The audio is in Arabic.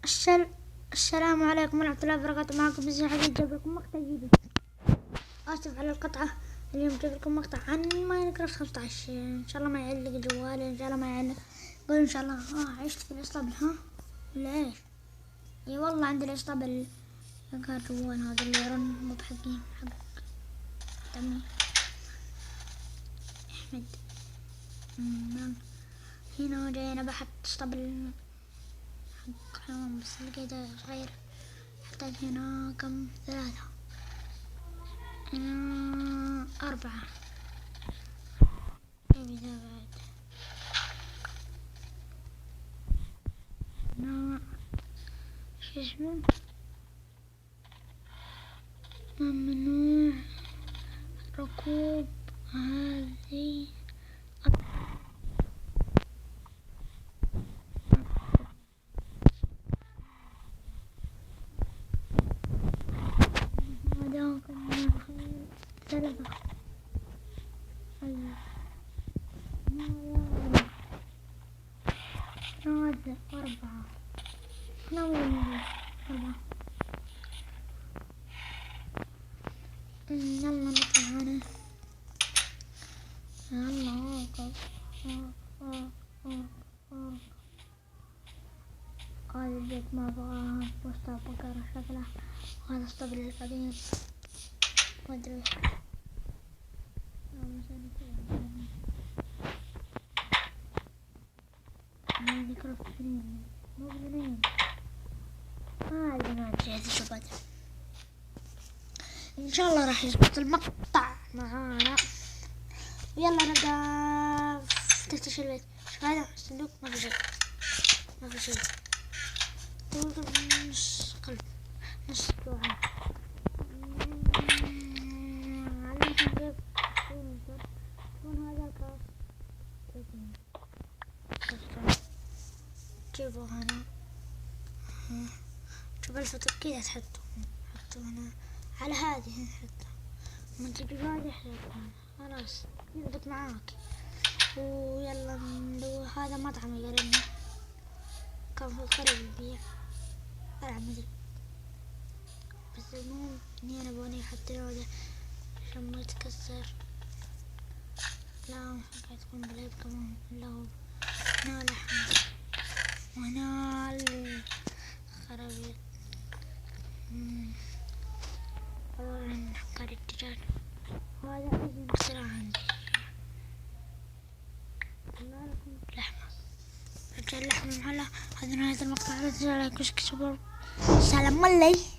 السل... السلام عليكم ورحمة الله وبركاته. معكم بزي حبيب، جايب لكم مقطع جديد. آسف على القطعة. اليوم جايب لكم مقطع عن ماينكرافت 15. إن شاء الله ما يعلق جوالي، إن شاء الله ما يعلق. قولوا إن شاء الله. عشت في الإسطبل ولا إيش؟ إي والله عندي الإسطبل. كان جوال هذا اللي يرن مو بحقين حق دمي أحمد. هنا جاينا بحط اسطبل حق حمام، بس لقيته صغير. أحتاج هنا كم 3 4. أبي ذا بعد هنا شو اسمه، ممنوع ركوب هذه. ثلاثة هذا 4 نوي 4. يلا نطلع هنا. يلا اوقف. هذا البيت ما ابغاه، وسط بقرة شكله. وهذا اسطبل القديم ما ادري. ماينكرافت سنين مو بنين. هذا ما ادري شو بدأ. ان شاء الله راح يزبط المقطع معانا. يلا نبدأ. تفتش البيت. شوف هذا الصندوق، ما في شيء، ما في شيء. نص قلب، نص دعاء. عليكم كيف شلون هذا الكاس. جيبوا هنا. شوف الفطر كذا حطوا هنا على هذه. حطوا ما تجيب هذه حطوا خلاص يضبط معاك. ويلا ندور. هذا مطعم يقربنا، كان في القرية يبيع مدري. بس المهم اني انا بوني حتى لو هذا عشان ما يتكسر. لا حقا تكون بلايب كمان. لا هنا لحم وهنا الخرابيط. والله حقا الدجاج. وهذا أذن بسرعة عندي. لحمة رجال لحمة محلة. هذا نهاية المقطع. لا تنسوا لايك وسبسكرايب. سلام عليكم.